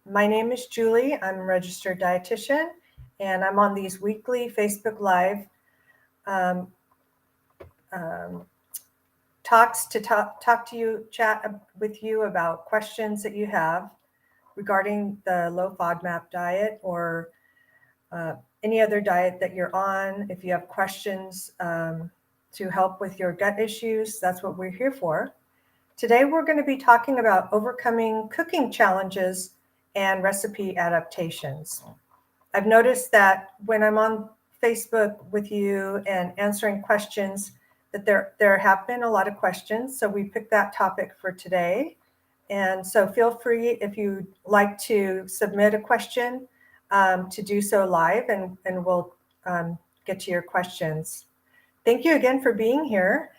My name is Julie. I'm a registered dietitian, and I'm on these weekly Facebook Live um, um, talks to talk to you, chat with you about questions that you have regarding the low FODMAP diet or any other diet that you're on. If you have questions to help with your gut issues, that's what we're here for. Today, we're going to be talking about overcoming cooking challenges and recipe adaptations. I've noticed that when I'm on Facebook with you and answering questions, that there have been a lot of questions. So we picked that topic for today. And so feel free, if you'd like to submit a question, to do so live, and we'll get to your questions. Thank you again for being here.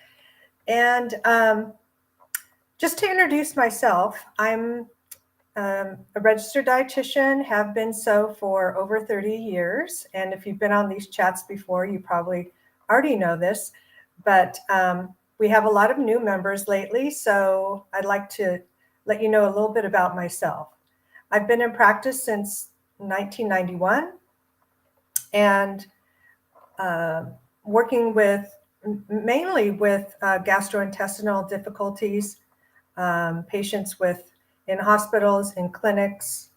And just to introduce myself, I'm a registered dietitian, have been so for over 30 years. And if you've been on these chats before, you probably already know this, but we have a lot of new members lately. So I'd like to let you know a little bit about myself. I've been in practice since 1991 and working mainly with gastrointestinal difficulties, patients in hospitals, in clinics,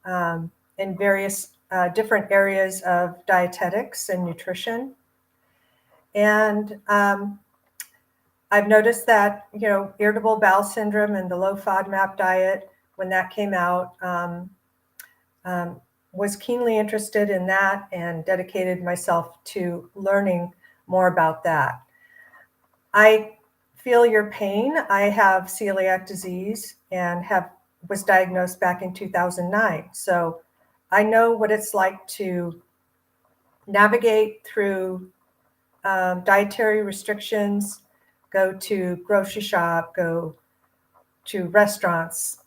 in various different areas of dietetics and nutrition. And I've noticed that, irritable bowel syndrome and the low FODMAP diet, when that came out, was keenly interested in that and dedicated myself to learning more about that. I feel your pain. I have celiac disease and was diagnosed back in 2009. So I know what it's like to navigate through dietary restrictions, go to grocery shop, go to restaurants,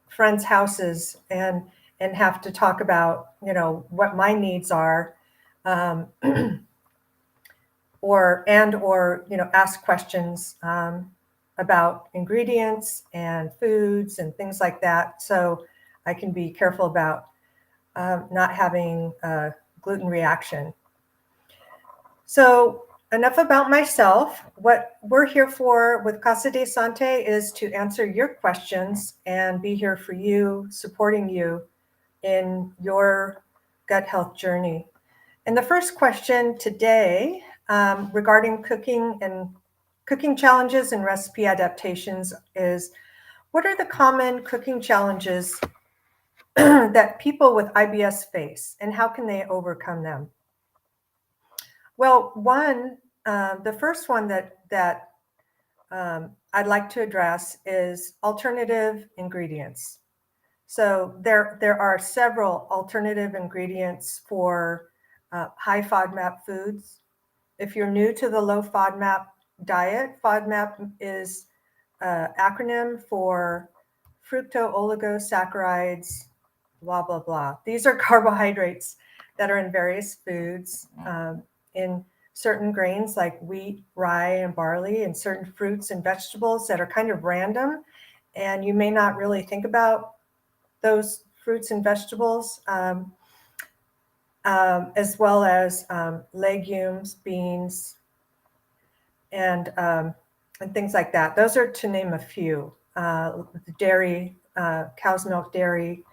friends' houses, and have to talk about, what my needs are, or ask questions about ingredients and foods and things like that. So I can be careful about not having a gluten reaction. So enough about myself. What we're here for with Casa de Sante is to answer your questions and be here for you, supporting you in your gut health journey. And the first question today regarding cooking challenges and recipe adaptations is, what are the common cooking challenges that people with IBS face, and how can they overcome them? Well, the first one that I'd like to address is alternative ingredients. So there are several alternative ingredients for high FODMAP foods. If you're new to the low FODMAP diet, FODMAP is an acronym for fructooligosaccharides, blah, blah, blah. These are carbohydrates that are in various foods, in certain grains like wheat, rye, and barley, and certain fruits and vegetables that are kind of random. And you may not really think about those fruits and vegetables, as well as legumes, beans, and things like that. Those are to name a few. Dairy, cow's milk dairy.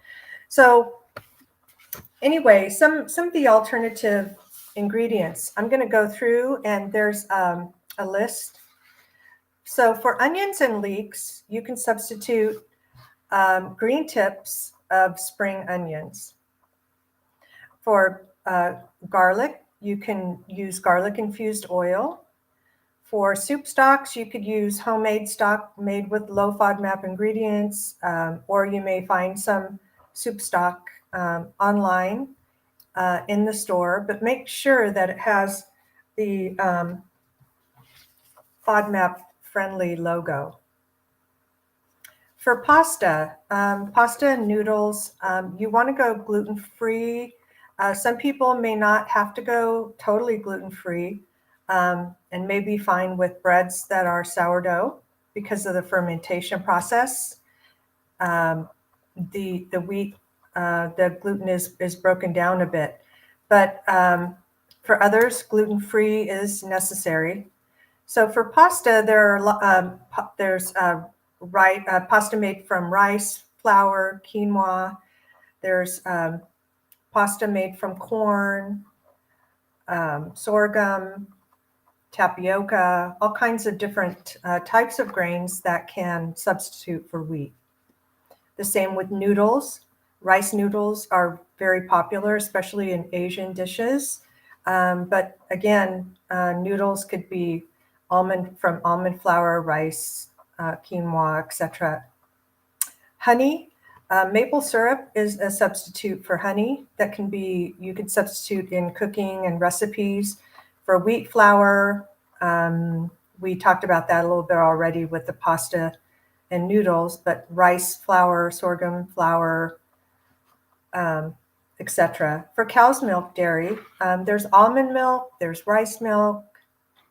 So anyway, some of the alternative ingredients I'm going to go through, and there's a list. So for onions and leeks, you can substitute green tips of spring onions. For garlic, you can use garlic infused oil. For soup stocks, you could use homemade stock made with low FODMAP ingredients, or you may find some soup stock online in the store, but make sure that it has the FODMAP friendly logo. For pasta and noodles, you want to go gluten-free. Some people may not have to go totally gluten-free, and may be fine with breads that are sourdough because of the fermentation process. the wheat, the gluten is broken down a bit. But for others, gluten-free is necessary. So for pasta, there's pasta made from rice, flour, quinoa. There's pasta made from corn, sorghum, tapioca, all kinds of different types of grains that can substitute for wheat. The same with noodles. Rice noodles are very popular, especially in Asian dishes. But again, noodles could be from almond flour, rice, quinoa, etc. Honey, maple syrup is a substitute for honey that you could substitute in cooking and recipes. For wheat flour, we talked about that a little bit already with the pasta and noodles, but rice flour, sorghum flour, etc. For cow's milk dairy, there's almond milk, there's rice milk,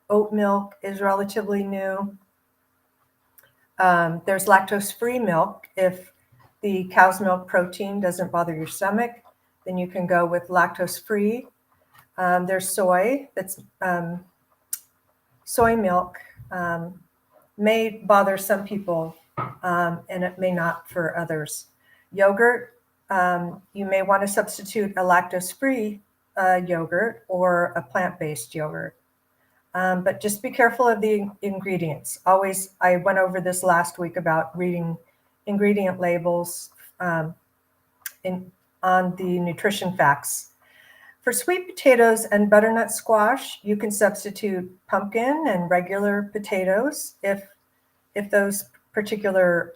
oat milk is relatively new. There's lactose-free milk. If the cow's milk protein doesn't bother your stomach, then you can go with lactose-free. There's soy. That's soy milk may bother some people, and it may not for others. Yogurt, you may want to substitute a lactose-free yogurt or a plant-based yogurt. But just be careful of the ingredients. I went over this last week about reading ingredient labels on the nutrition facts. For sweet potatoes and butternut squash, you can substitute pumpkin and regular potatoes if those particular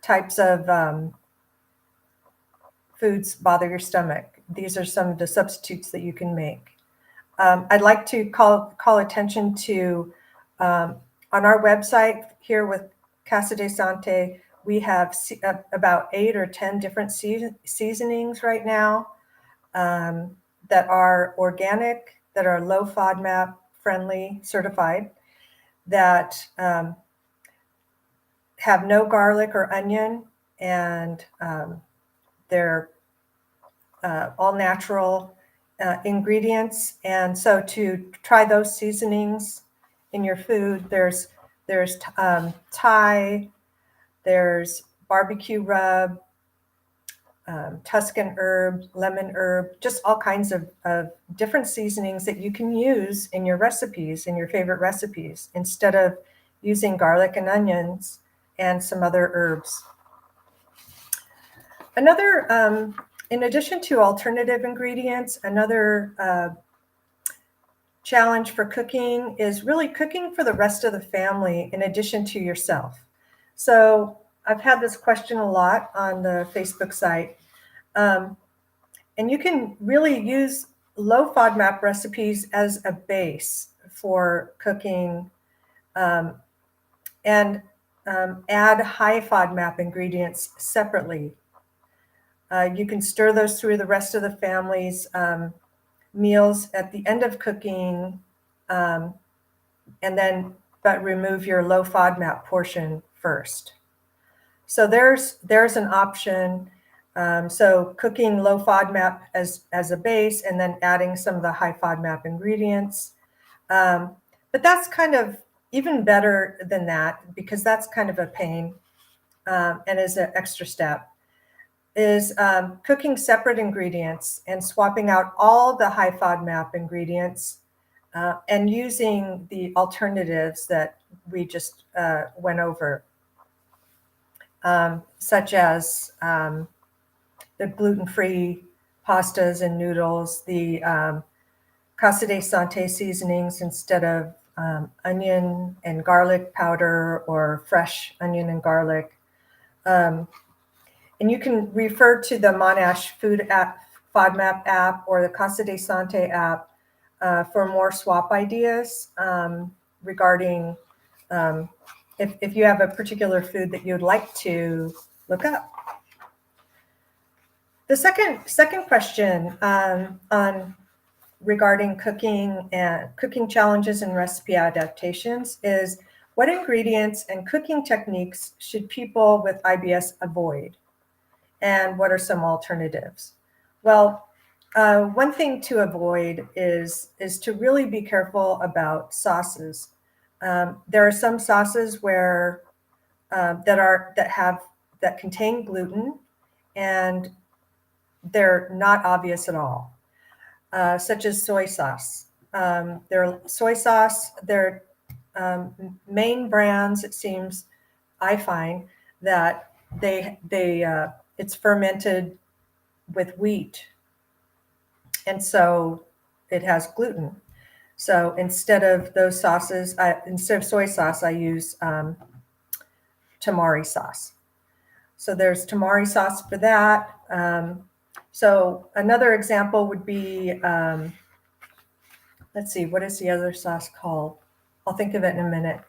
types of foods bother your stomach. These are some of the substitutes that you can make. I'd like to call attention to on our website here with Casa de Sante, we have about 8 or 10 different seasonings right now that are organic, that are low FODMAP friendly, certified, that have no garlic or onion, and they're all natural ingredients. And so to try those seasonings in your food, there's Thai, there's barbecue rub, Tuscan herb, lemon herb, just all kinds of different seasonings that you can use in your recipes, in your favorite recipes, instead of using garlic and onions and some other herbs. Another, in addition to alternative ingredients, another challenge for cooking is really cooking for the rest of the family in addition to yourself. So I've had this question a lot on the Facebook site. And you can really use low FODMAP recipes as a base for cooking and add high FODMAP ingredients separately. You can stir those through the rest of the family's meals at the end of cooking, and then remove your low FODMAP portion first. So there's an option. So cooking low FODMAP as a base, and then adding some of the high FODMAP ingredients. But that's kind of even better than that, because that's kind of a pain and is an extra step, is cooking separate ingredients and swapping out all the high FODMAP ingredients and using the alternatives that we just went over, such as the gluten-free pastas and noodles, the Casa de Sante seasonings instead of onion and garlic powder or fresh onion and garlic. And you can refer to the Monash Food app, FODMAP app, or the Casa de Sante app for more swap ideas regarding if you have a particular food that you'd like to look up. The second question on regarding cooking and cooking challenges and recipe adaptations is, what ingredients and cooking techniques should people with IBS avoid? And what are some alternatives? Well, one thing to avoid is to really be careful about sauces. There are some sauces where that contain gluten, and they're not obvious at all, such as soy sauce. Their main brands, it seems, I find that it's fermented with wheat, and so it has gluten. So instead of those sauces, instead of soy sauce, I use tamari sauce. So there's tamari sauce for that. So another example would be, let's see, what is the other sauce called? I'll think of it in a minute.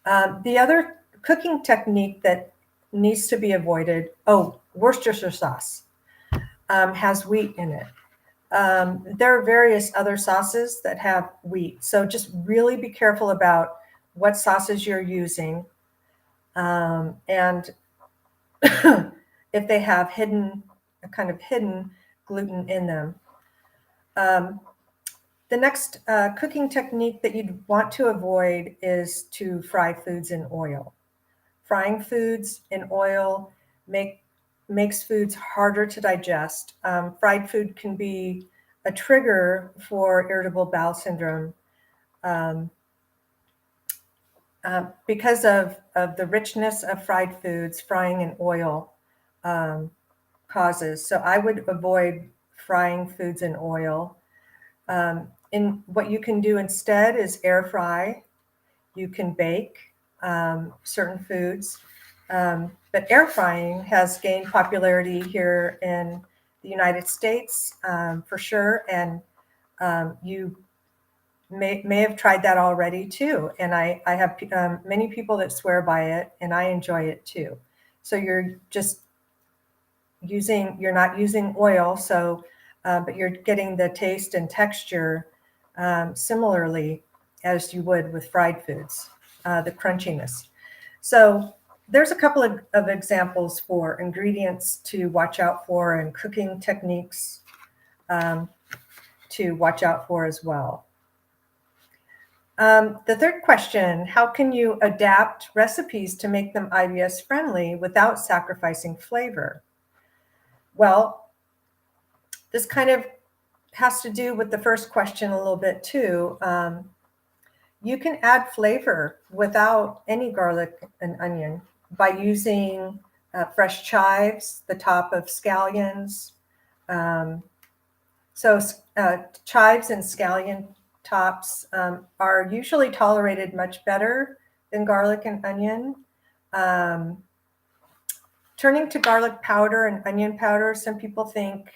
The other cooking technique that needs to be avoided, Worcestershire sauce has wheat in it. There are various other sauces that have wheat. So just really be careful about what sauces you're using, and if they have kind of hidden gluten in them. The next cooking technique that you'd want to avoid is to fry foods in oil. Frying foods in oil makes foods harder to digest. Fried food can be a trigger for irritable bowel syndrome because of the richness of fried foods. Frying in oil causes. So I would avoid frying foods in oil. And what you can do instead is air fry. You can bake certain foods. But air frying has gained popularity here in the United States for sure. And you may have tried that already too. And I have many people that swear by it, and I enjoy it too. So you're not using oil, but you're getting the taste and texture similarly as you would with fried foods, the crunchiness. So there's a couple of examples for ingredients to watch out for and cooking techniques to watch out for as well. The third question, how can you adapt recipes to make them IBS friendly without sacrificing flavor? Well, this kind of has to do with the first question a little bit too. You can add flavor without any garlic and onion by using fresh chives, the top of scallions. So chives and scallion tops are usually tolerated much better than garlic and onion. Turning to garlic powder and onion powder, some people think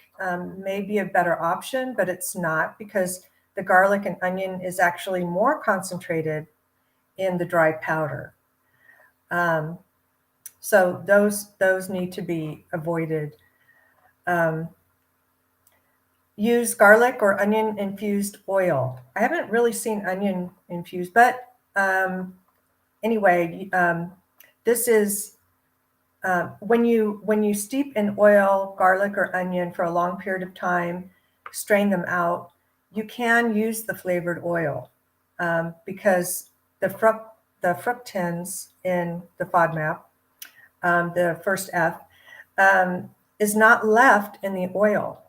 may be a better option, but it's not, because the garlic and onion is actually more concentrated in the dry powder. So those need to be avoided. Use garlic or onion infused oil. I haven't really seen onion infused, but anyway, this is when you steep in oil, garlic or onion for a long period of time, strain them out, you can use the flavored oil because the fructans in the FODMAP, the first F, is not left in the oil.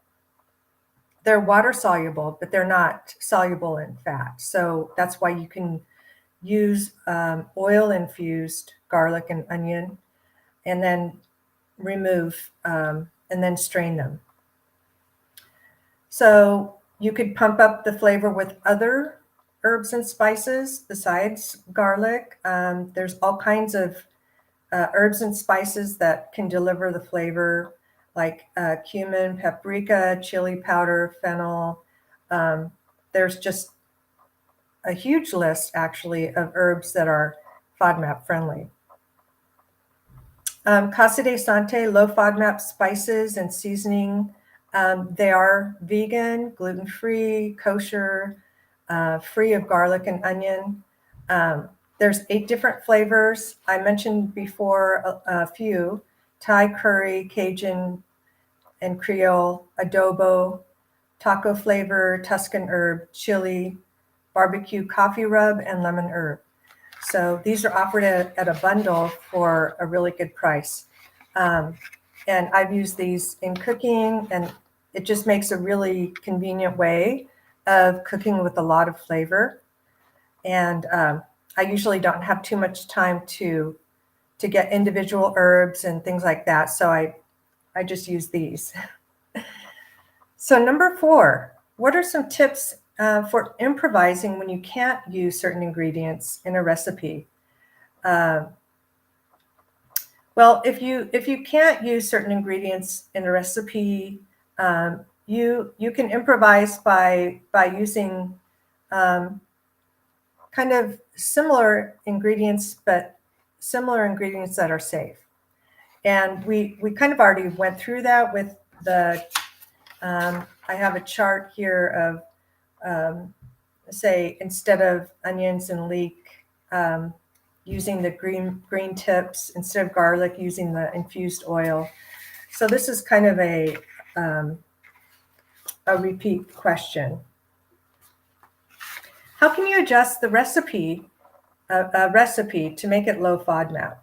They're water soluble, but they're not soluble in fat. So that's why you can use oil infused garlic and onion, and then remove and then strain them. So you could pump up the flavor with other herbs and spices besides garlic. There's all kinds of herbs and spices that can deliver the flavor, like cumin, paprika, chili powder, fennel. There's just a huge list, actually, of herbs that are FODMAP friendly. Casa de Sante, low FODMAP spices and seasoning. They are vegan, gluten-free, kosher, free of garlic and onion. There's 8 different flavors. I mentioned before a few: Thai curry, Cajun and Creole, adobo, taco flavor, Tuscan herb, chili, barbecue coffee rub, and lemon herb. So these are offered at a bundle for a really good price. And I've used these in cooking, and it just makes a really convenient way of cooking with a lot of flavor. And I usually don't have too much time to get individual herbs and things like that. So I just use these. So number 4, what are some tips for improvising when you can't use certain ingredients in a recipe? Well, if you can't use certain ingredients in a recipe, you can improvise by using kind of similar ingredients, but similar ingredients that are safe. And we kind of already went through that with the. I have a chart here of, say, instead of onions and leek, using the green tips, instead of garlic, using the infused oil. So this is kind of a repeat question. How can you adjust the recipe to make it low FODMAP?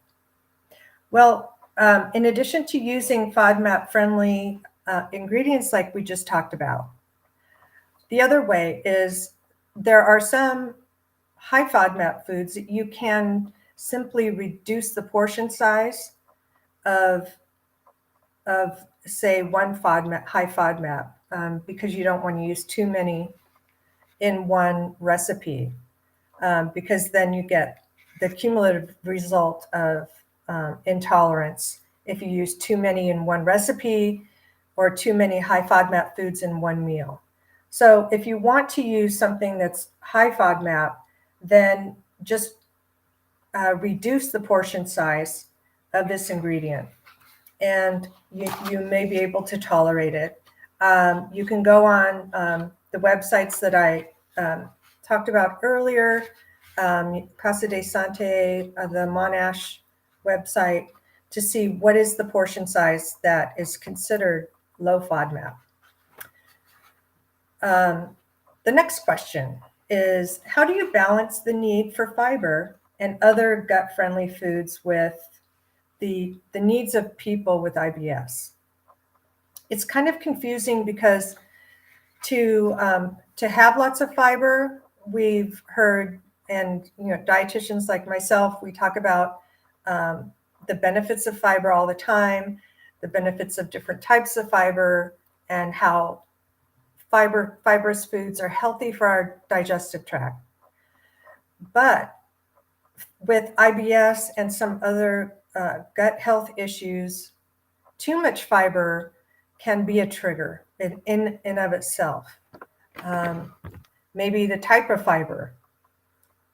Well, in addition to using FODMAP-friendly ingredients like we just talked about, the other way is there are some high FODMAP foods that you can simply reduce the portion size of say, one FODMAP, high FODMAP, because you don't want to use too many in one recipe, because then you get the cumulative result of intolerance if you use too many in one recipe or too many high FODMAP foods in one meal. So if you want to use something that's high FODMAP, then just reduce the portion size of this ingredient, and you may be able to tolerate it. You can go on the websites that I talked about earlier, Casa de Sante, the Monash website, to see what is the portion size that is considered low FODMAP. The next question is, how do you balance the need for fiber and other gut-friendly foods with the needs of people with IBS? It's kind of confusing because to have lots of fiber, we've heard, and dietitians like myself, we talk about the benefits of fiber all the time, the benefits of different types of fiber, and how fibrous foods are healthy for our digestive tract. But with IBS and some other gut health issues, too much fiber can be a trigger in and of itself. Maybe the type of fiber,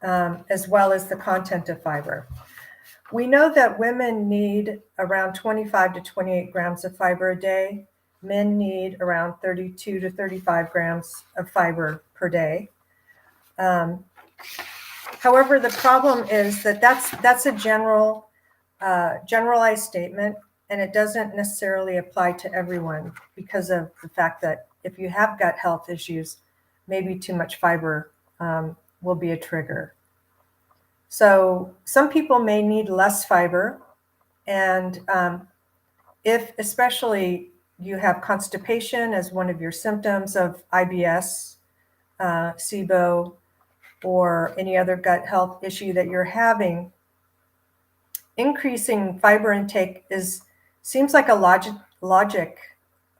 as well as the content of fiber. We know that women need around 25 to 28 grams of fiber a day. Men need around 32 to 35 grams of fiber per day. However, the problem is that that's a generalized statement, and it doesn't necessarily apply to everyone because of the fact that if you have gut health issues, maybe too much fiber will be a trigger. So some people may need less fiber, and if especially you have constipation as one of your symptoms of IBS, SIBO, or any other gut health issue that you're having, increasing fiber intake seems like a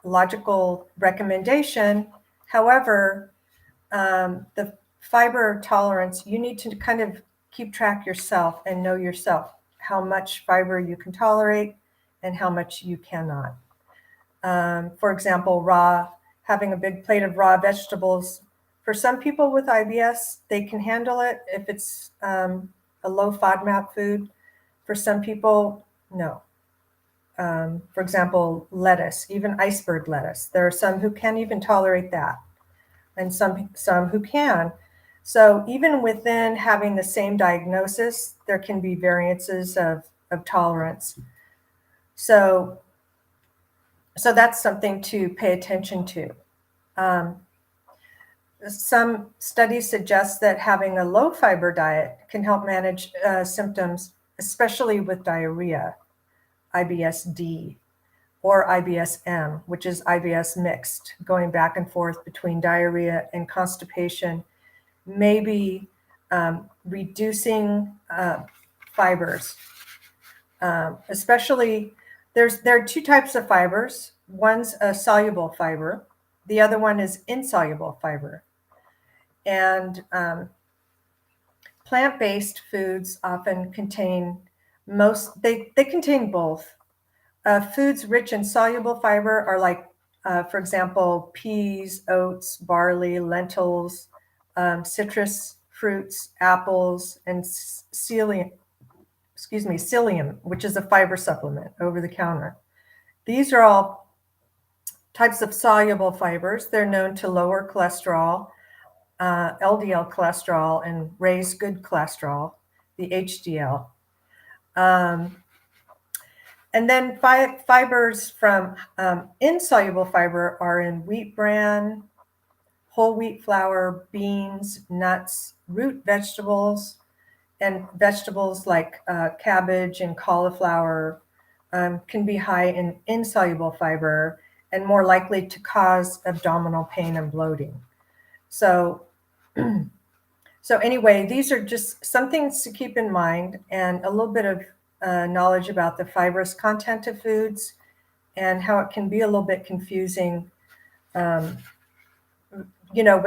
logical recommendation. However, the fiber tolerance, you need to kind of keep track yourself and know yourself how much fiber you can tolerate and how much you cannot. For example, having a big plate of raw vegetables. For some people with IBS, they can handle it if it's a low FODMAP food. For some people, no. For example, lettuce, even iceberg lettuce. There are some who can't even tolerate that, and some who can. So even within having the same diagnosis, there can be variances of tolerance. So that's something to pay attention to. Some studies suggest that having a low fiber diet can help manage symptoms, especially with diarrhea, IBS-D, or IBS-M, which is IBS mixed, going back and forth between diarrhea and constipation, maybe reducing fibers. Especially, there are two types of fibers. One's a soluble fiber. The other one is insoluble fiber. And plant-based foods often contain they contain both. Foods rich in soluble fiber are like, for example, peas, oats, barley, lentils, citrus fruits, apples, and psyllium, which is a fiber supplement over the counter. These are all types of soluble fibers. They're known to lower cholesterol, LDL cholesterol, and raise good cholesterol, the HDL. And then fibers from insoluble fiber are in wheat bran, whole wheat flour, beans, nuts, root vegetables, and vegetables like cabbage and cauliflower can be high in insoluble fiber and more likely to cause abdominal pain and bloating. So anyway, these are just some things to keep in mind, and a little bit of knowledge about the fibrous content of foods and how it can be a little bit confusing, with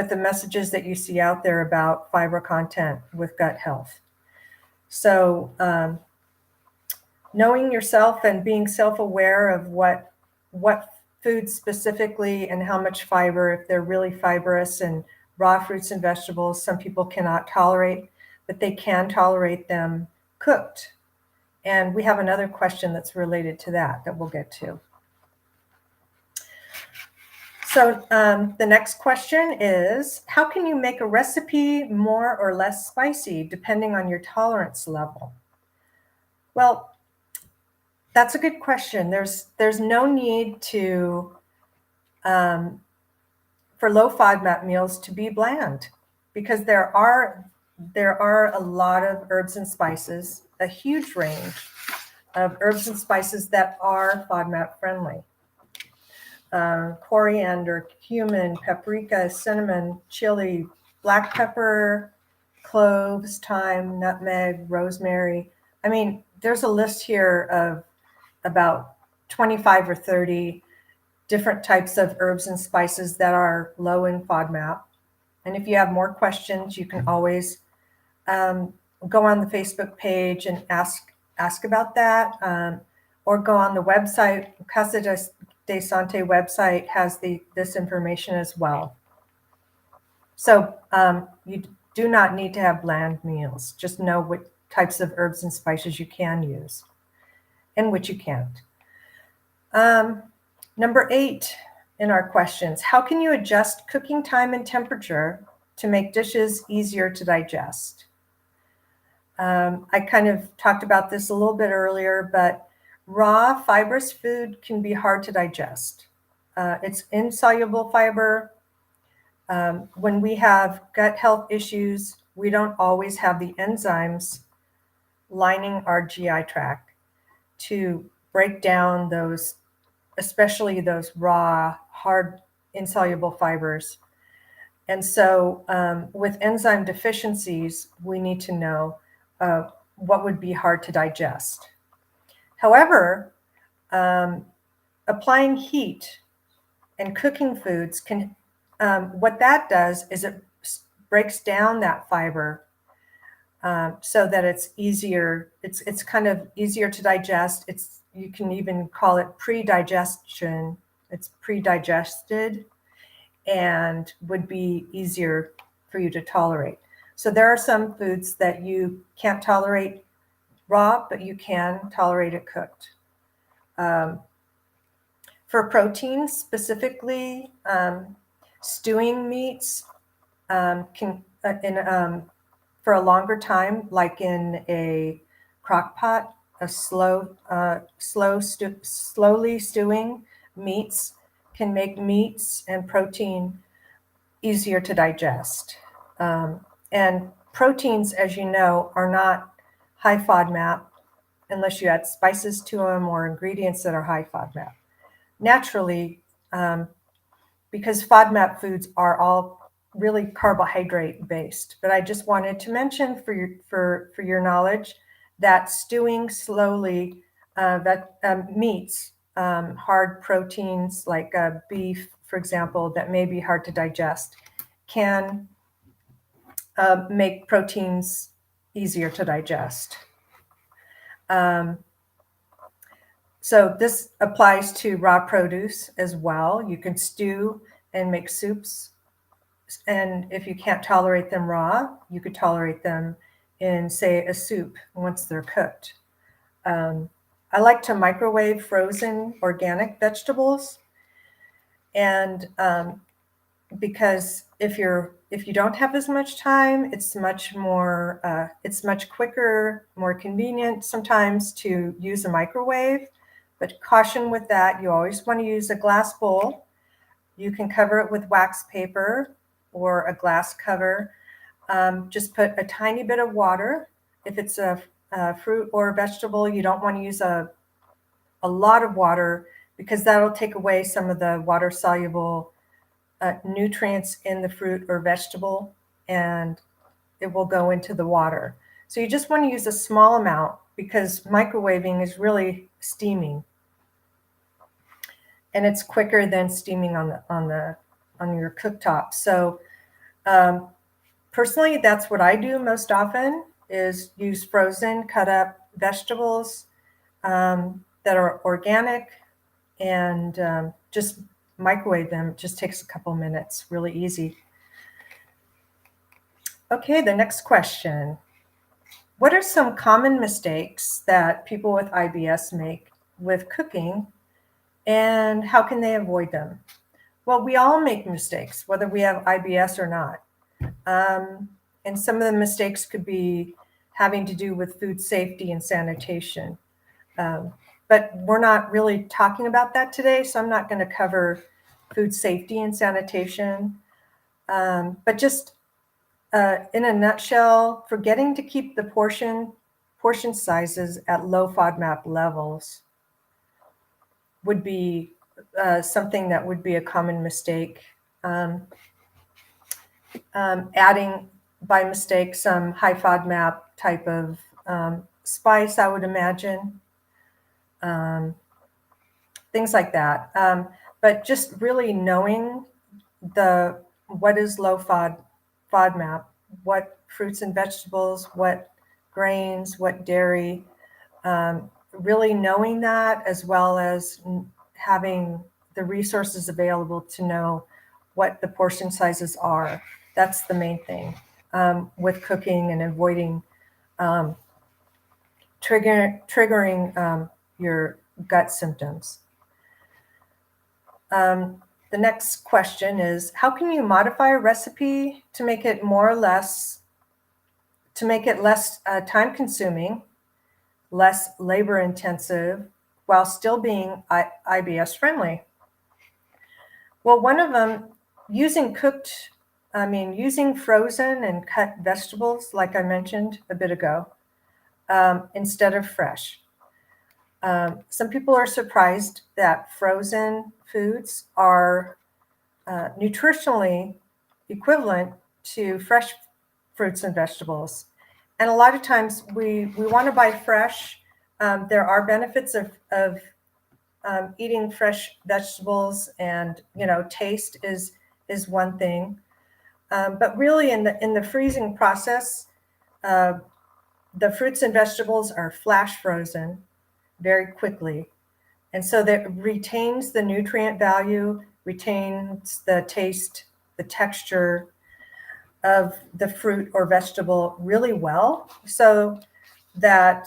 the messages that you see out there about fiber content with gut health. So knowing yourself and being self-aware of what foods specifically and how much fiber, if they're really fibrous, and raw fruits and vegetables, some people cannot tolerate, but they can tolerate them cooked. And we have another question that's related to that we'll get to. So the next question is, how can you make a recipe more or less spicy depending on your tolerance level? Well, that's a good question. There's no need to, for low FODMAP meals to be bland, because there are a lot of herbs and spices, a huge range of herbs and spices that are FODMAP friendly. Coriander, cumin, paprika, cinnamon, chili, black pepper, cloves, thyme, nutmeg, rosemary. I mean, there's a list here of about 25 or 30 different types of herbs and spices that are low in FODMAP. And if you have more questions, you can always go on the Facebook page and ask about that, or go on the website. Casa de Sante website has this information as well. So you do not need to have bland meals. Just know what types of herbs and spices you can use and which you can't. Number 8 in our questions, how can you adjust cooking time and temperature to make dishes easier to digest? I kind of talked about this a little bit earlier, but raw fibrous food can be hard to digest. It's insoluble fiber. When we have gut health issues, we don't always have the enzymes lining our GI tract to break down those, especially those raw, hard, insoluble fibers. And so with enzyme deficiencies, we need to know what would be hard to digest. However, applying heat and cooking foods can, what that does is it breaks down that fiber so that it's easier. It's kind of easier to digest. You can even call it pre-digestion. It's pre-digested and would be easier for you to tolerate. So there are some foods that you can't tolerate raw, but you can tolerate it cooked. For proteins specifically, stewing meats can for a longer time, like in a crock pot, a slowly stewing meats can make meats and protein easier to digest. And proteins, as you know, are not high FODMAP unless you add spices to them or ingredients that are high FODMAP. Naturally, because FODMAP foods are all really carbohydrate based. But I just wanted to mention for your knowledge that stewing slowly meats, hard proteins like beef, for example, that may be hard to digest, can make proteins easier to digest. So this applies to raw produce as well. You can stew and make soups. And if you can't tolerate them raw, you could tolerate them in, say, a soup once they're cooked. I like to microwave frozen organic vegetables. And because if you don't have as much time, it's much quicker, more convenient sometimes to use a microwave. But caution with that, you always want to use a glass bowl. You can cover it with wax paper or a glass cover. Just put a tiny bit of water. If it's a fruit or a vegetable, you don't want to use a lot of water because that'll take away some of the water-soluble nutrients in the fruit or vegetable, and it will go into the water. So you just want to use a small amount because microwaving is really steaming, and it's quicker than steaming on your cooktop. So personally, that's what I do most often, is use frozen cut up vegetables that are organic, and just microwave them. It just takes a couple minutes, really easy. Okay, the next question. What are some common mistakes that people with IBS make with cooking, and how can they avoid them? Well, we all make mistakes, whether we have IBS or not. And some of the mistakes could be having to do with food safety and sanitation. But we're not really talking about that today, so I'm not going to cover food safety and sanitation. But just in a nutshell, forgetting to keep the portion sizes at low FODMAP levels would be something that would be a common mistake. Adding by mistake some high FODMAP type of spice, I would imagine. Things like that. But just really knowing what is low FODMAP, what fruits and vegetables, what grains, what dairy, really knowing that, as well as having the resources available to know what the portion sizes are. That's the main thing with cooking, and avoiding triggering your gut symptoms. The next question is, how can you modify a recipe to make it less time consuming, less labor intensive, while still being IBS friendly? Well, one of them, using frozen and cut vegetables, like I mentioned a bit ago, instead of fresh. Some people are surprised that frozen foods are nutritionally equivalent to fresh fruits and vegetables. And a lot of times we want to buy fresh. There are benefits of eating fresh vegetables, and taste is one thing. But really, in the freezing process, the fruits and vegetables are flash frozen very quickly. And so that retains the nutrient value, retains the taste, the texture of the fruit or vegetable really well, so that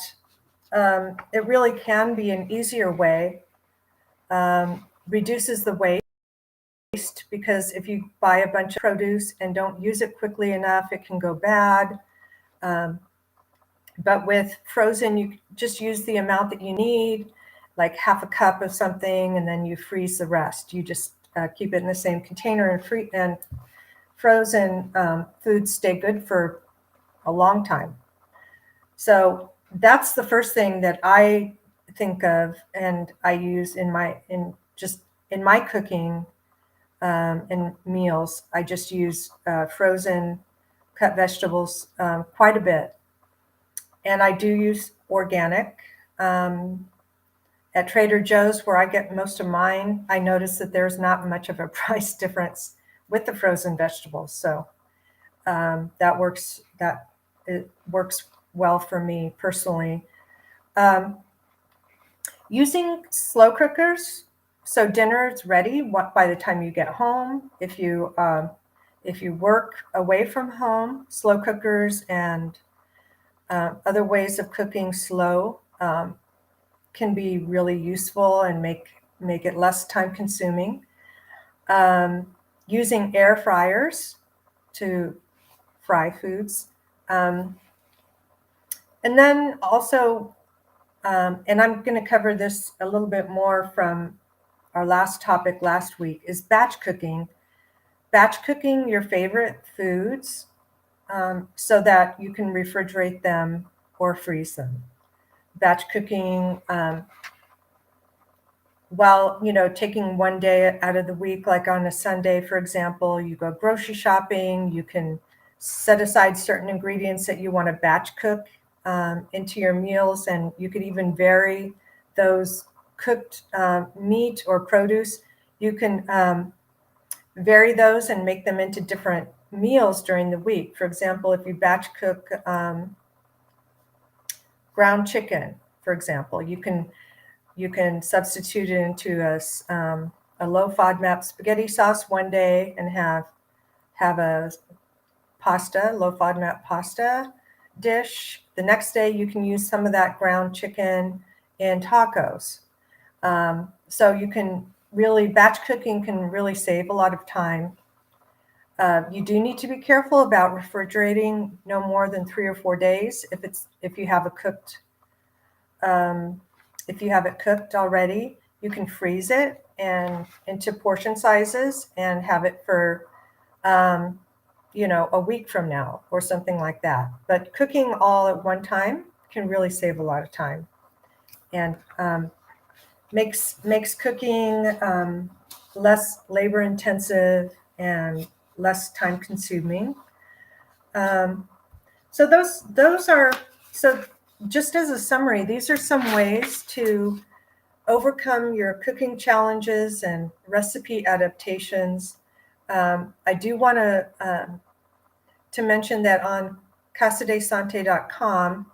it really can be an easier way, reduces the waste. because if you buy a bunch of produce and don't use it quickly enough, it can go bad. But with frozen, you just use the amount that you need, like half a cup of something, and then you freeze the rest. You just keep it in the same container, and frozen foods stay good for a long time. So that's the first thing that I think of and I use in my cooking and meals. I just use frozen cut vegetables quite a bit. And I do use organic. At Trader Joe's, where I get most of mine, I notice that there's not much of a price difference with the frozen vegetables. So it works well for me personally. Using slow cookers, so dinner is ready by the time you get home. If you work away from home, slow cookers and other ways of cooking slow can be really useful and make it less time consuming. Using air fryers to fry foods. And then also, and I'm going to cover this a little bit more from our last topic last week, is batch cooking. Batch cooking your favorite foods so that you can refrigerate them or freeze them. Batch cooking, while taking one day out of the week, like on a Sunday, for example, you go grocery shopping, you can set aside certain ingredients that you want to batch cook into your meals, and you could even vary those cooked meat or produce. You can vary those and make them into different meals during the week. For example, if you batch cook ground chicken, for example, you can substitute it into a low FODMAP spaghetti sauce one day and have a low FODMAP pasta dish. The next day you can use some of that ground chicken in tacos. So you can really, batch cooking can really save a lot of time. You do need to be careful about refrigerating no more than 3 or 4 days if you have it cooked already. You can freeze it and into portion sizes and have it for a week from now or something like that. But cooking all at one time can really save a lot of time and makes cooking less labor intensive and less time consuming. So those are, so just as a summary, these are some ways to overcome your cooking challenges and recipe adaptations. I do want to mention that on casadesante.com,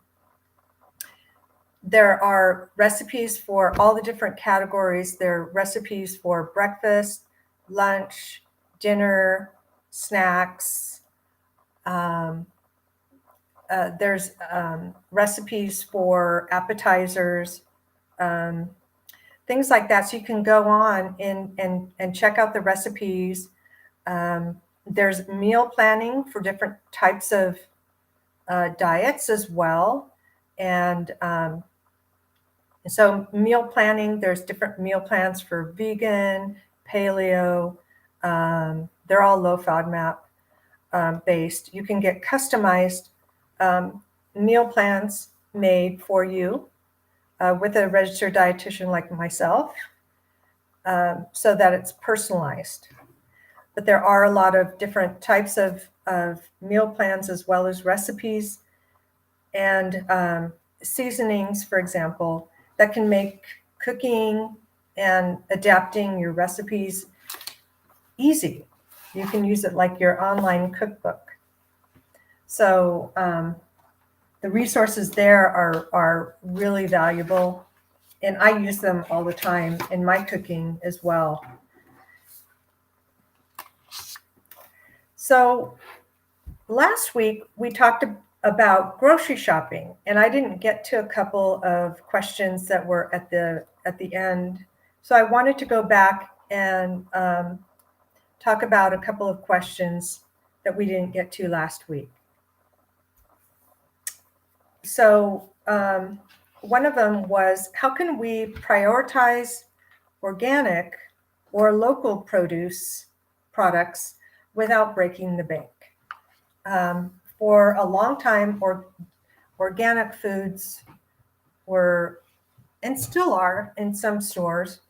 there are recipes for all the different categories. There are recipes for breakfast, lunch, dinner, snacks. There's recipes for appetizers, things like that. So you can go on and check out the recipes. There's meal planning for different types of diets as well. And so meal planning, there's different meal plans for vegan, paleo. They're all low FODMAP based. You can get customized meal plans made for you with a registered dietitian like myself, so that it's personalized. But there are a lot of different types of meal plans as well as recipes and seasonings, for example, that can make cooking and adapting your recipes easy. You can use it like your online cookbook. So the resources there are really valuable, and I use them all the time in my cooking as well. So last week we talked about grocery shopping, and I didn't get to a couple of questions that were at the end. So I wanted to go back and talk about a couple of questions that we didn't get to last week. So one of them was, how can we prioritize organic or local produce products without breaking the bank? For a long time, organic foods were, and still are in some stores,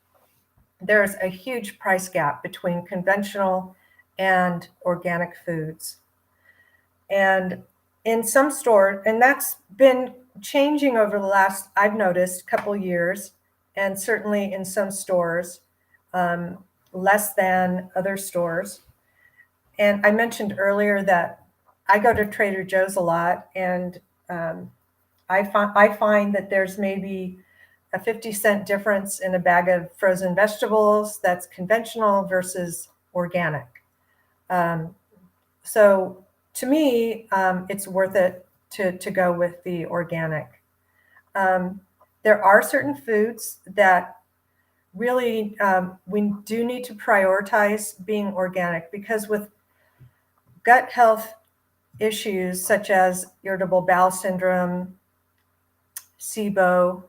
there's a huge price gap between conventional and organic foods. And in some stores, and that's been changing over the last, I've noticed, couple years, and certainly in some stores, less than other stores. And I mentioned earlier that I go to Trader Joe's a lot, and I find that there's maybe a 50-cent difference in a bag of frozen vegetables that's conventional versus organic. So to me, it's worth it to go with the organic. There are certain foods that really we do need to prioritize being organic, because with gut health issues such as irritable bowel syndrome, SIBO,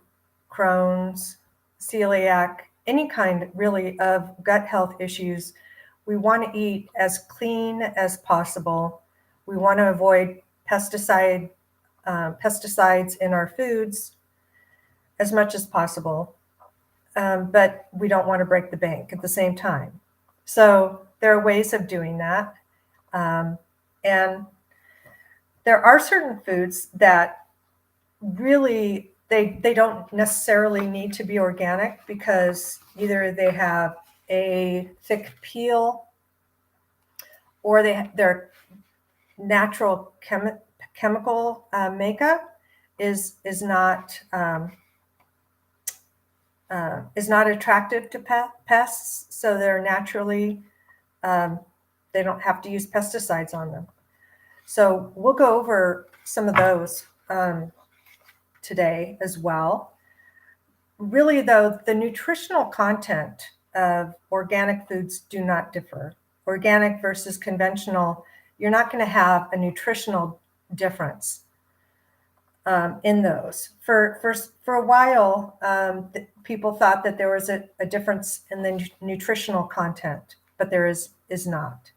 Crohn's, celiac, any kind really of gut health issues, we want to eat as clean as possible. We want to avoid pesticides in our foods as much as possible, but we don't want to break the bank at the same time. So there are ways of doing that. And there are certain foods that really, they don't necessarily need to be organic, because either they have a thick peel or their natural chemical makeup is not attractive to pests. So they're naturally, they don't have to use pesticides on them. So we'll go over some of those today as well. Really, though, the nutritional content of organic foods do not differ. Organic versus conventional, you're not going to have a nutritional difference in those. For a while, people thought that there was a difference in the nutritional content, but there is not.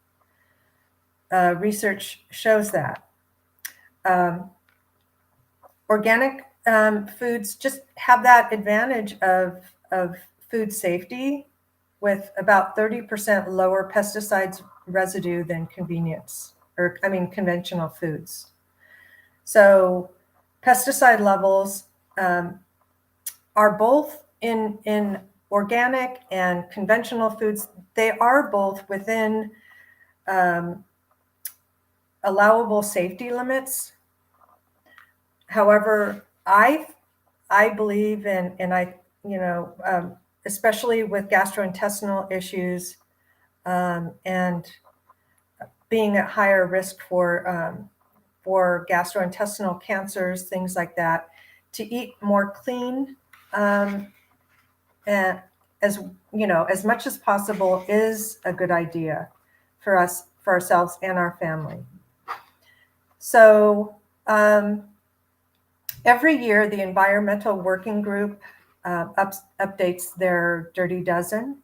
Research shows that. Organic foods just have that advantage of food safety, with about 30% lower pesticides residue than conventional foods. So pesticide levels are both in organic and conventional foods. They are both within allowable safety limits. However, I believe especially with gastrointestinal issues and being at higher risk for gastrointestinal cancers, things like that, to eat more clean and as much as possible is a good idea for ourselves and our family. So every year, the Environmental Working Group updates their Dirty Dozen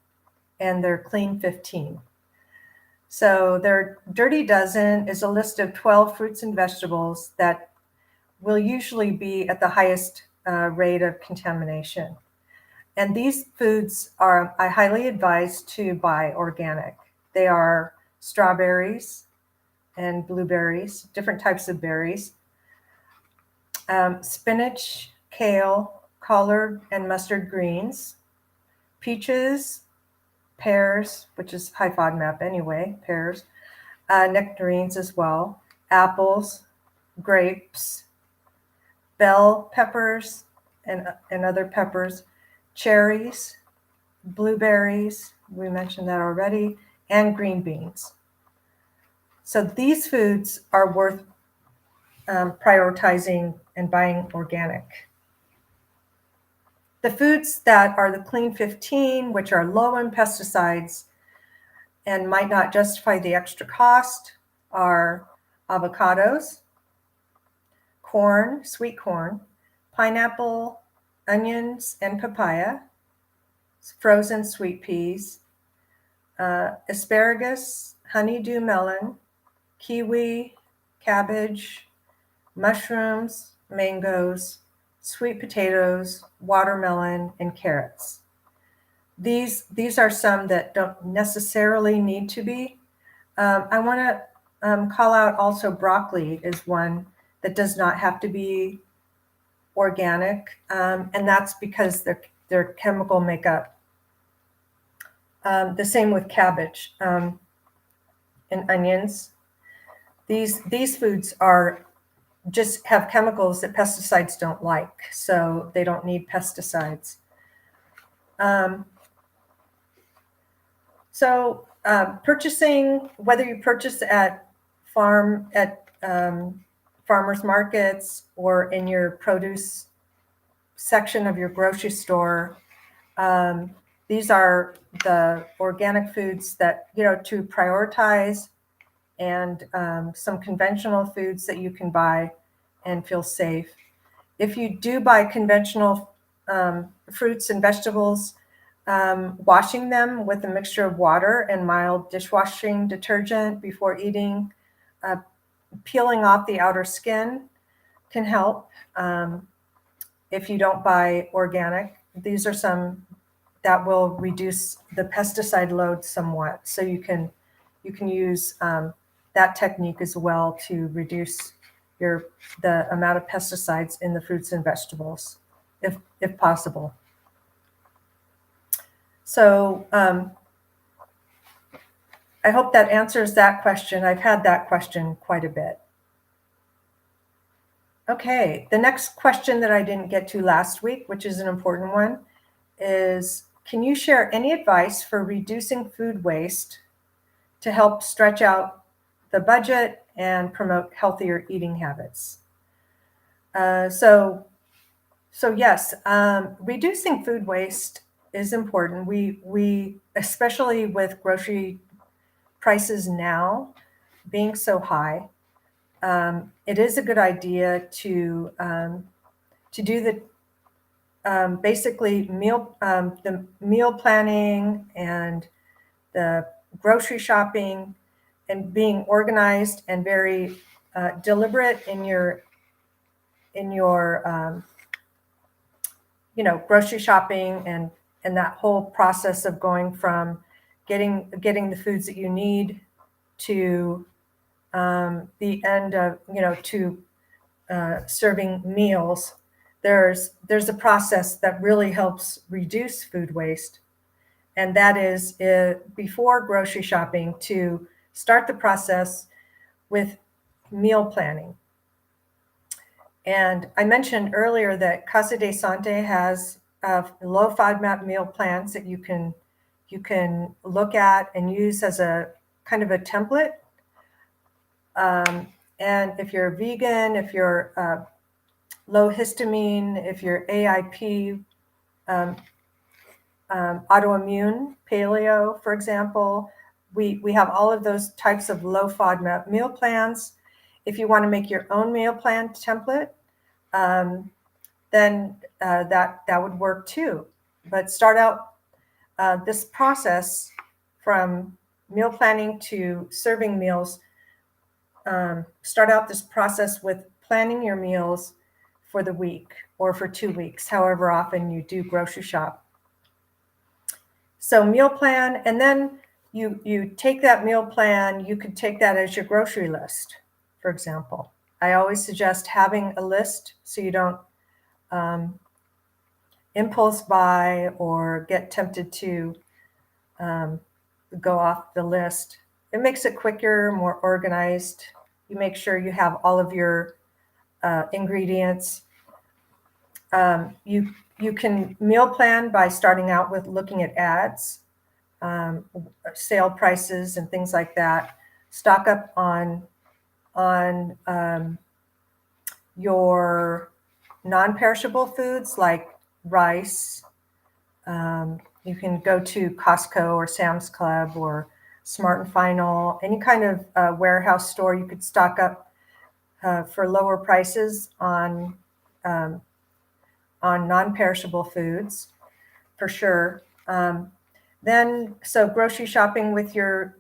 and their Clean 15. So their Dirty Dozen is a list of 12 fruits and vegetables that will usually be at the highest rate of contamination. And these foods I highly advise to buy organic. They are strawberries and blueberries, different types of berries, spinach, kale, collard and mustard greens, peaches, pears, which is high FODMAP anyway, pears, nectarines as well, apples, grapes, bell peppers and other peppers, cherries, blueberries, we mentioned that already, and green beans. So these foods are worth prioritizing and buying organic. The foods that are the Clean 15, which are low in pesticides, and might not justify the extra cost are avocados, corn, sweet corn, pineapple, onions, and papaya, frozen sweet peas, asparagus, honeydew melon, kiwi, cabbage, mushrooms, mangoes, sweet potatoes, watermelon, and carrots. These are some that don't necessarily need to be. I want to call out also broccoli is one that does not have to be organic, and that's because their chemical makeup. The same with cabbage and onions. These foods are just have chemicals that pesticides don't like, so they don't need pesticides. Purchasing, whether you purchase at farmers markets or in your produce section of your grocery store, these are the organic foods that, to prioritize, and some conventional foods that you can buy and feel safe. If you do buy conventional fruits and vegetables, washing them with a mixture of water and mild dishwashing detergent before eating, peeling off the outer skin can help. If you don't buy organic, these are some that will reduce the pesticide load somewhat. So you can use that technique as well to reduce the amount of pesticides in the fruits and vegetables, if possible. So I hope that answers that question. I've had that question quite a bit. Okay, the next question that I didn't get to last week, which is an important one, is can you share any advice for reducing food waste to help stretch out the budget and promote healthier eating habits? So yes, reducing food waste is important. We especially with grocery prices now being so high, it is a good idea to do the basically the meal planning and the grocery shopping and being organized and very deliberate in your grocery shopping and that whole process of going from getting the foods that you need to the end of to serving meals. There's a process that really helps reduce food waste, and that is before grocery shopping to start the process with meal planning. And I mentioned earlier that Casa de Sante has low FODMAP meal plans that you can look at and use as a kind of a template. And if you're vegan, if you're low histamine, if you're AIP, autoimmune, paleo, for example, we have all of those types of low FODMAP meal plans. If you want to make your own meal plan template, then that would work too. But start out this process from meal planning to serving meals. Start out this process with planning your meals for the week or for 2 weeks, however often you do grocery shop. So meal plan, and then you take that meal plan, you could take that as your grocery list, for example. I always suggest having a list so you don't impulse buy or get tempted to go off the list. It makes it quicker, more organized. You make sure you have all of your ingredients. You can meal plan by starting out with looking at ads, sale prices, and things like that. Stock up on your non-perishable foods like rice. You can go to Costco or Sam's Club or Smart and Final, any kind of warehouse store, you could stock up for lower prices on non-perishable foods, for sure. Then, so grocery shopping with your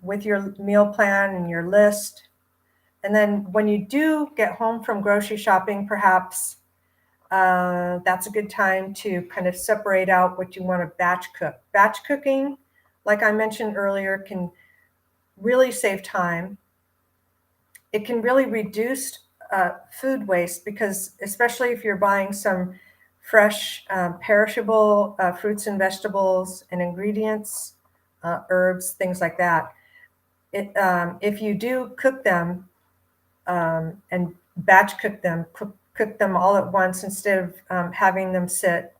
meal plan and your list. And then when you do get home from grocery shopping, perhaps that's a good time to kind of separate out what you want to batch cook. Batch cooking, like I mentioned earlier, can really save time. It can really reduce food waste, because especially if you're buying some fresh, perishable fruits and vegetables and ingredients, herbs, things like that. If you do cook them and batch cook them all at once instead of having them sit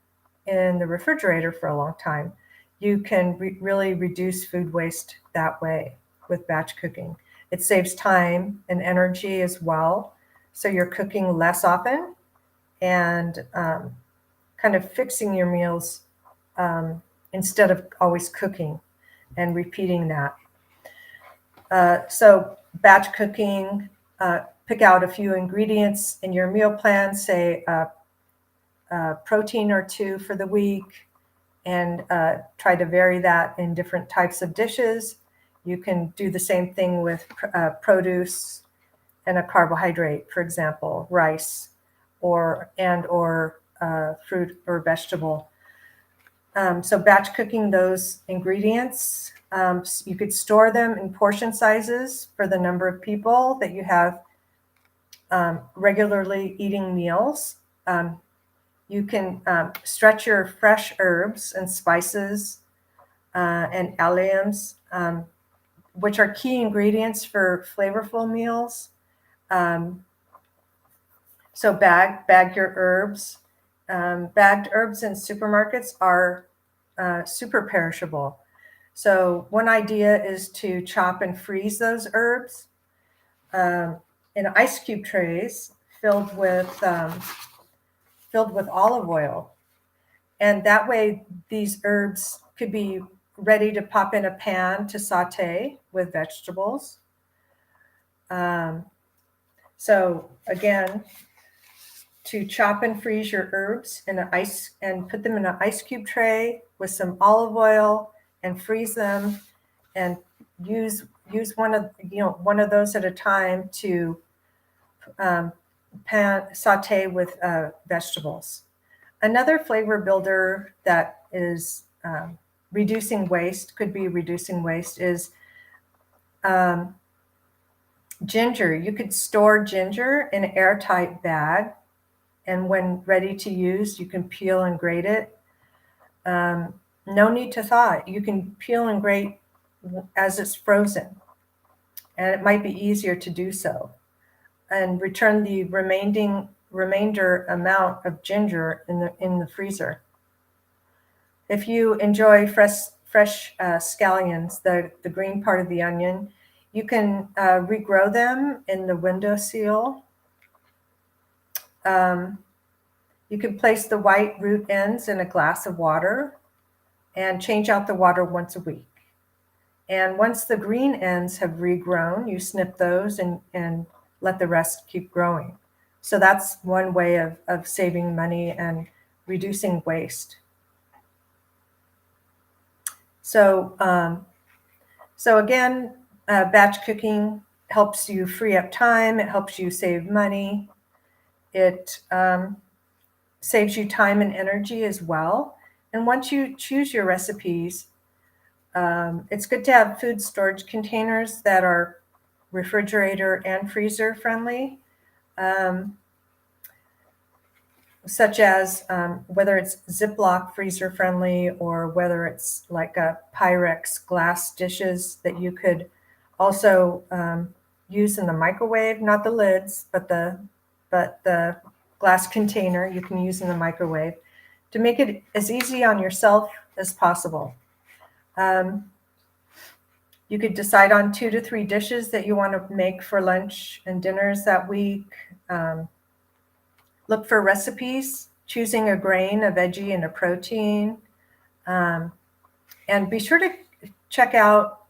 in the refrigerator for a long time, you can really reduce food waste that way with batch cooking. It saves time and energy as well. So you're cooking less often and kind of fixing your meals instead of always cooking and repeating that. So batch cooking, pick out a few ingredients in your meal plan, say protein or two for the week, and try to vary that in different types of dishes. You can do the same thing with produce and a carbohydrate, for example, rice or fruit or vegetable. So batch cooking those ingredients, you could store them in portion sizes for the number of people that you have regularly eating meals. You can stretch your fresh herbs and spices and alliums, which are key ingredients for flavorful meals. So bag your herbs. Bagged herbs in supermarkets are super perishable. So one idea is to chop and freeze those herbs in ice cube trays filled with olive oil. And that way these herbs could be ready to pop in a pan to saute with vegetables. So again, to chop and freeze your herbs and put them in an ice cube tray with some olive oil and freeze them, and use one of those at a time to saute with vegetables. Another flavor builder that is reducing waste, could be reducing waste, is ginger. You could store ginger in an airtight bag, and when ready to use, you can peel and grate it. No need to thaw it. You can peel and grate as it's frozen, and it might be easier to do so. And return the remainder amount of ginger in the freezer. If you enjoy fresh scallions, the green part of the onion, you can regrow them in the windowsill. You can place the white root ends in a glass of water and change out the water once a week. And once the green ends have regrown, you snip those and let the rest keep growing. So that's one way of saving money and reducing waste. So again, batch cooking helps you free up time. It helps you save money. It saves you time and energy as well. And once you choose your recipes, it's good to have food storage containers that are refrigerator and freezer friendly, such as whether it's Ziploc freezer friendly or whether it's like a Pyrex glass dishes that you could also use in the microwave, not the lids, but the glass container you can use in the microwave to make it as easy on yourself as possible. You could decide on 2 to 3 dishes that you want to make for lunch and dinners that week. Look for recipes, choosing a grain, a veggie, and a protein. And be sure to check out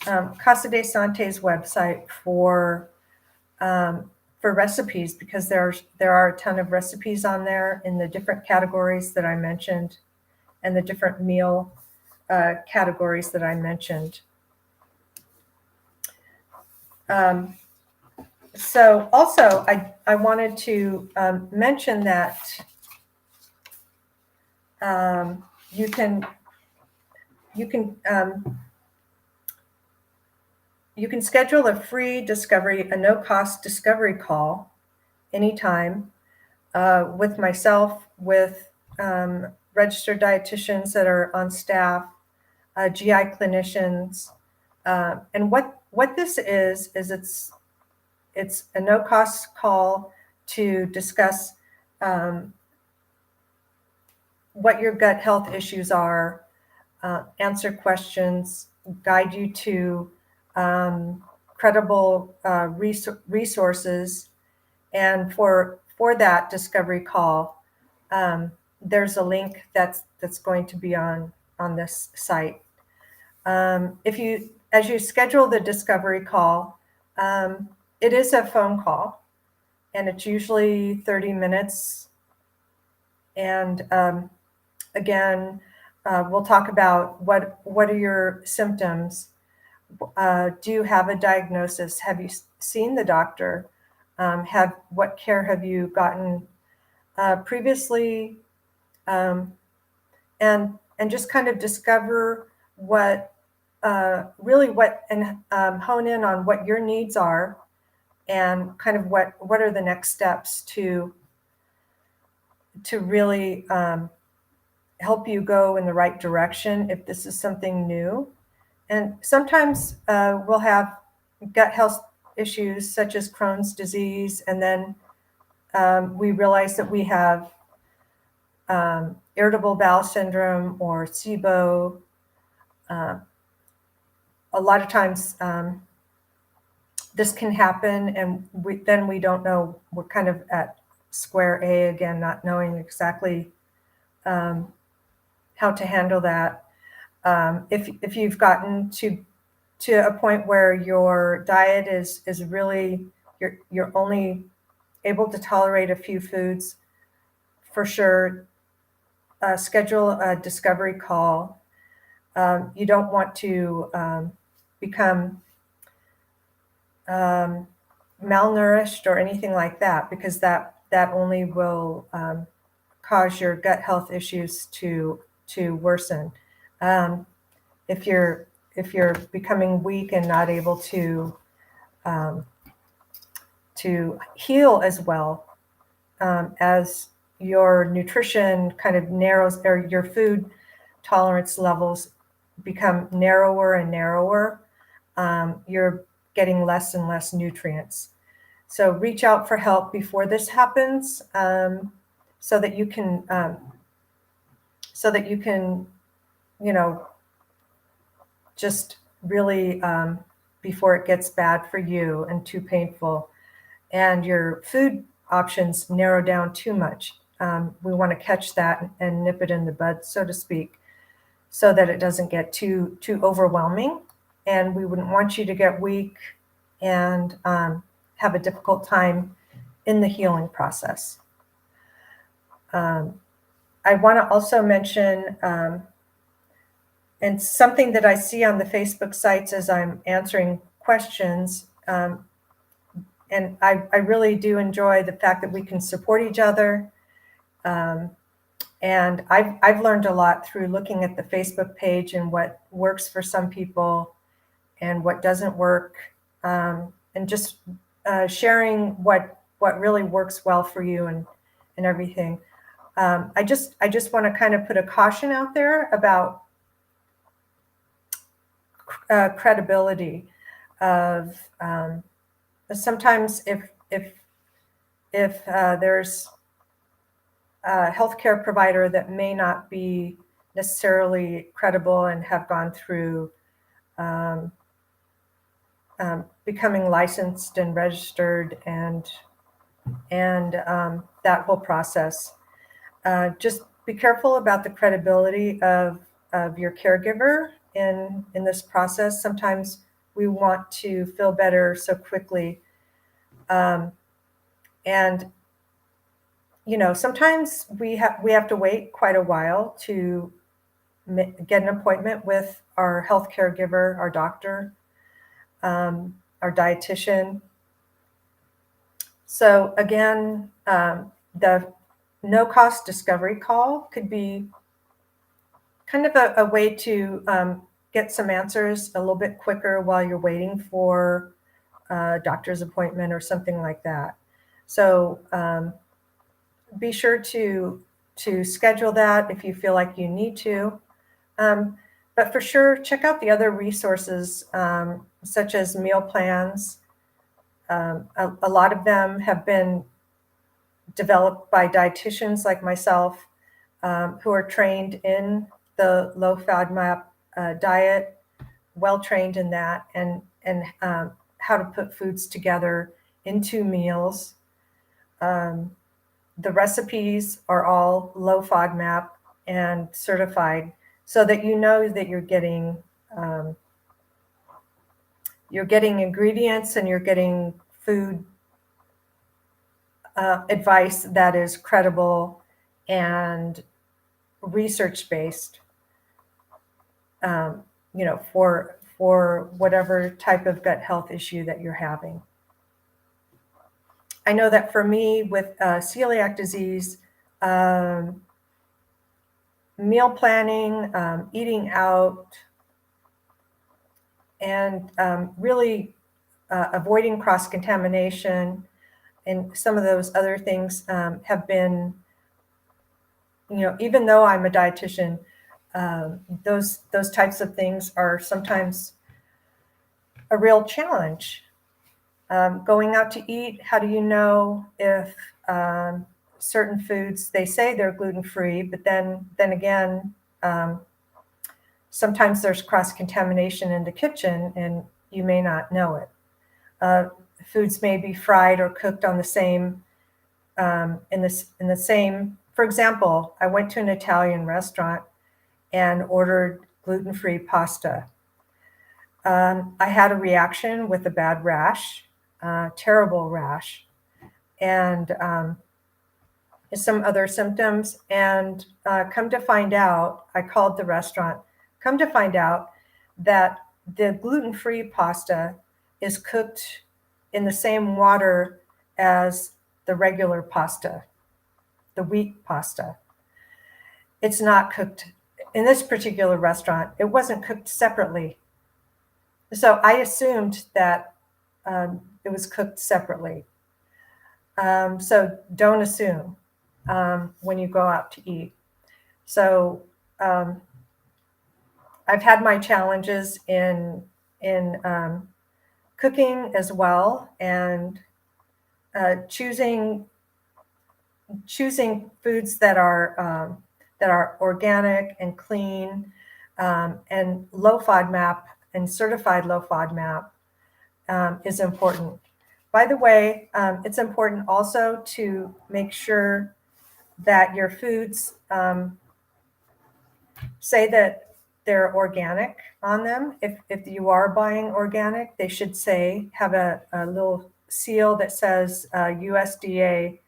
Casa de Sante's website for recipes, because there are a ton of recipes on there in the different categories that I mentioned and the different meal categories that I mentioned. So also, I wanted to mention that you can schedule a free discovery, a no-cost discovery call anytime with myself, with registered dietitians that are on staff, GI clinicians, and what this is it's a no-cost call to discuss what your gut health issues are, answer questions, guide you to credible resources. And for that discovery call, there's a link that's going to be on this site. As you schedule the discovery call, it is a phone call, and it's usually 30 minutes. And again, we'll talk about what are your symptoms. Do you have a diagnosis? Have you seen the doctor? What care have you gotten previously? And just kind of discover and hone in on what your needs are, and kind of what are the next steps to really help you go in the right direction if this is something new. And sometimes we'll have gut health issues such as Crohn's disease, and then we realize that we have irritable bowel syndrome or SIBO. A lot of times this can happen, and then we don't know. We're kind of at square A again, not knowing exactly how to handle that. If you've gotten to a point where your diet is really, you're only able to tolerate a few foods, for sure, schedule a discovery call. You don't want to become malnourished or anything like that, because that only will cause your gut health issues to worsen. If you're becoming weak and not able to heal as well, as your nutrition kind of narrows, or your food tolerance levels become narrower and narrower, you're getting less and less nutrients. So reach out for help before this happens, so that you can just really, before it gets bad for you and too painful, and your food options narrow down too much. We want to catch that and nip it in the bud, so to speak, so that it doesn't get too overwhelming. And we wouldn't want you to get weak and have a difficult time in the healing process. I want to also mention, and something that I see on the Facebook sites as I'm answering questions, and I really do enjoy the fact that we can support each other. And I've learned a lot through looking at the Facebook page and what works for some people and what doesn't work, and just sharing what really works well for you and everything. I just want to kind of put a caution out there about credibility of sometimes if there's a healthcare provider that may not be necessarily credible and have gone through becoming licensed and registered and that whole process. Just be careful about the credibility of your caregiver in this process. Sometimes we want to feel better so quickly. And sometimes we have to wait quite a while to get an appointment with our healthcare giver, our doctor, our dietitian. So again, the no-cost discovery call could be kind of a way to get some answers a little bit quicker while you're waiting for a doctor's appointment or something like that. So be sure to schedule that if you feel like you need to. But for sure, check out the other resources, such as meal plans. A lot of them have been developed by dietitians like myself, who are trained in the low FODMAP diet, well trained in that, and how to put foods together into meals. The recipes are all low FODMAP and certified, so that you know that you're getting ingredients and you're getting food advice that is credible and research-based, for whatever type of gut health issue that you're having. I know that for me with celiac disease, meal planning, eating out, and really avoiding cross-contamination and some of those other things have been, even though I'm a dietitian, those types of things are sometimes a real challenge. Going out to eat, how do you know if certain foods, they say they're gluten-free, but then again, sometimes there's cross-contamination in the kitchen and you may not know it. Foods may be fried or cooked on the same, in the same. For example, I went to an Italian restaurant and ordered gluten-free pasta. I had a reaction with a bad rash, terrible rash, and some other symptoms. And come to find out, I called the restaurant. Come to find out that the gluten-free pasta is cooked in the same water as the regular pasta, the wheat pasta. It's not cooked in this particular restaurant. It wasn't cooked separately. So I assumed that it was cooked separately. So don't assume when you go out to eat. So I've had my challenges in cooking as well, and choosing foods that are organic and clean, and low FODMAP and certified low FODMAP is important. By the way, it's important also to make sure that your foods say that they're organic on them. If you are buying organic, they should have a little seal that says USDA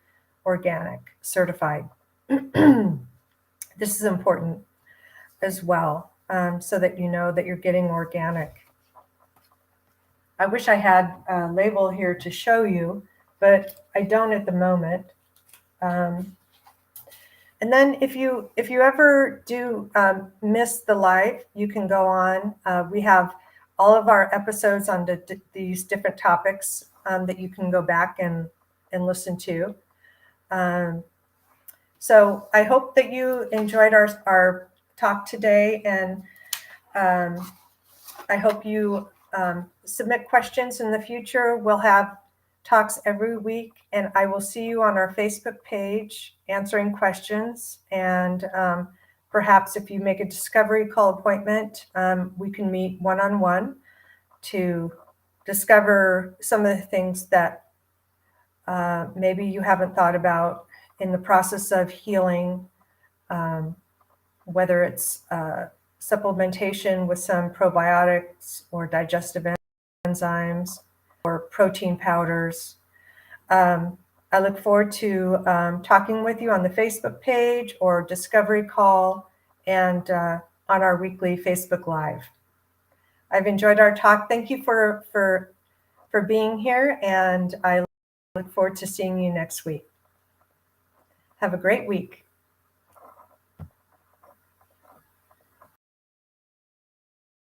organic certified. This is important as well, so that you know that you're getting organic. I wish I had a label here to show you, but I don't at the moment. And then if you ever do miss the live, you can go on. We have all of our episodes on these different topics that you can go back and listen to. So I hope that you enjoyed our talk today, and I hope you submit questions in the future. We'll have talks every week, and I will see you on our Facebook page answering questions. And perhaps if you make a discovery call appointment, we can meet one-on-one to discover some of the things that maybe you haven't thought about in the process of healing, whether it's supplementation with some probiotics or digestive enzymes. enzymes or protein powders. I look forward to talking with you on the Facebook page or discovery call and on our weekly Facebook Live. I've enjoyed our talk. Thank you for being here, and I look forward to seeing you next week. Have a great week.